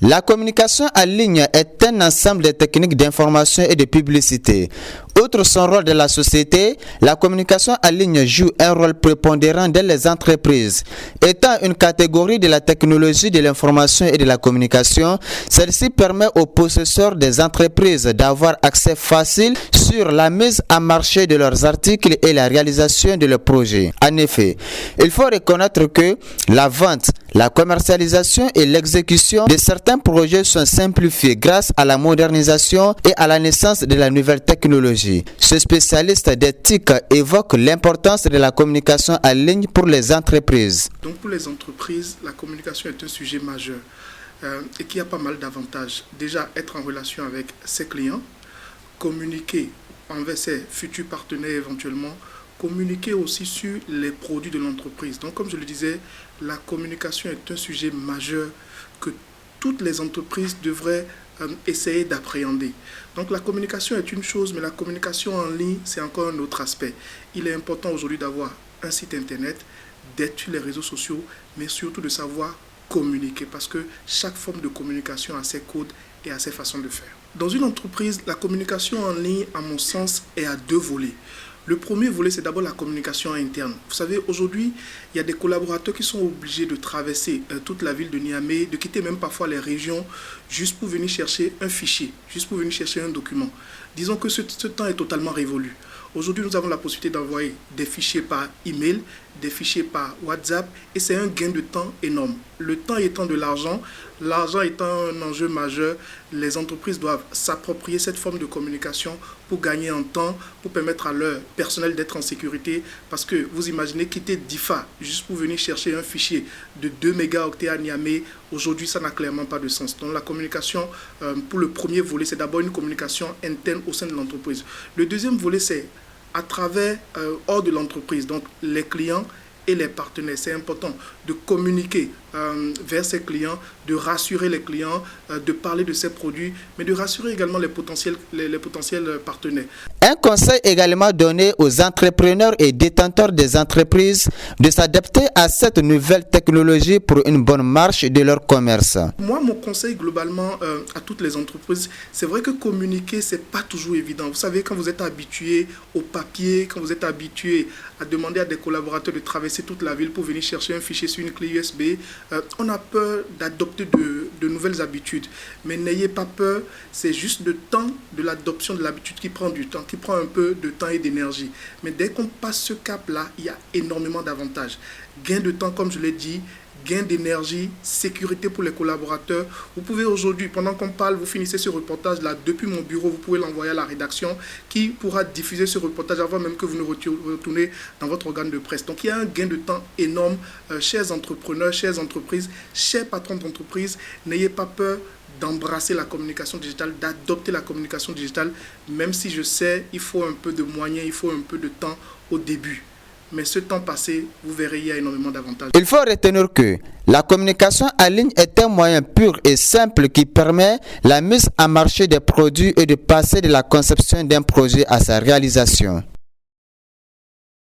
La communication en ligne est un ensemble de techniques d'information et de publicité. Outre son rôle dans la société, la communication en ligne joue un rôle prépondérant dans les entreprises. Étant une catégorie de la technologie de l'information et de la communication, celle-ci permet aux possesseurs des entreprises d'avoir accès facile sur la mise en marché de leurs articles et la réalisation de leurs projets. En effet, il faut reconnaître que la vente, la commercialisation et l'exécution de certains projets sont simplifiés grâce à la modernisation et à la naissance de la nouvelle technologie. Ce spécialiste d'éthique évoque l'importance de la communication en ligne pour les entreprises. Donc pour les entreprises, la communication est un sujet majeur et qui a pas mal d'avantages. Déjà, être en relation avec ses clients, communiquer envers ses futurs partenaires éventuellement, communiquer aussi sur les produits de l'entreprise. Donc comme je le disais, la communication est un sujet majeur que toutes les entreprises devraient essayer d'appréhender. Donc la communication est une chose, mais la communication en ligne, c'est encore un autre aspect. Il est important aujourd'hui d'avoir un site internet, d'être sur les réseaux sociaux, mais surtout de savoir communiquer, parce que chaque forme de communication a ses codes et a ses façons de faire. Dans une entreprise, la communication en ligne, à mon sens, est à deux volets. Le premier volet, c'est d'abord la communication interne. Vous savez, aujourd'hui, il y a des collaborateurs qui sont obligés de traverser toute la ville de Niamey, de quitter même parfois les régions, juste pour venir chercher un fichier, juste pour venir chercher un document. Disons que ce temps est totalement révolu. Aujourd'hui, nous avons la possibilité d'envoyer des fichiers par email, des fichiers par WhatsApp, et c'est un gain de temps énorme. Le temps étant de l'argent étant un enjeu majeur, les entreprises doivent s'approprier cette forme de communication pour gagner en temps, pour permettre à leur personnel d'être en sécurité. Parce que vous imaginez quitter DIFA juste pour venir chercher un fichier de 2 mégaoctets à Niamey, aujourd'hui ça n'a clairement pas de sens. Donc la communication, pour le premier volet, c'est d'abord une communication interne au sein de l'entreprise. Le deuxième volet, c'est à travers, hors de l'entreprise, donc les clients et les partenaires. C'est important de communiquer vers ses clients, de rassurer les clients, de parler de ses produits, mais de rassurer également les potentiels partenaires. Un conseil également donné aux entrepreneurs et détenteurs des entreprises de s'adapter à cette nouvelle technologie pour une bonne marche de leur commerce. Moi, mon conseil globalement à toutes les entreprises, c'est vrai que communiquer, c'est pas toujours évident. Vous savez, quand vous êtes habitué au papier, quand vous êtes habitué à demander à des collaborateurs de traverser toute la ville pour venir chercher un fichier sur une clé USB, on a peur d'adopter de nouvelles habitudes. Mais n'ayez pas peur, c'est juste le temps de l'adoption de l'habitude qui prend du temps, qui prend un peu de temps et d'énergie. Mais dès qu'on passe ce cap-là, il y a énormément d'avantages. Gain de temps, comme je l'ai dit, gain d'énergie, sécurité pour les collaborateurs. Vous pouvez aujourd'hui, pendant qu'on parle, vous finissez ce reportage-là depuis mon bureau, vous pouvez l'envoyer à la rédaction qui pourra diffuser ce reportage avant même que vous ne retournez dans votre organe de presse. Donc il y a un gain de temps énorme. Chers entrepreneurs, chères entreprises, chers patrons d'entreprise, n'ayez pas peur d'embrasser la communication digitale, d'adopter la communication digitale, même si je sais, il faut un peu de moyens, il faut un peu de temps au début. Mais ce temps passé, vous verrez, il y a énormément d'avantages. Il faut retenir que la communication en ligne est un moyen pur et simple qui permet la mise en marché des produits et de passer de la conception d'un projet à sa réalisation.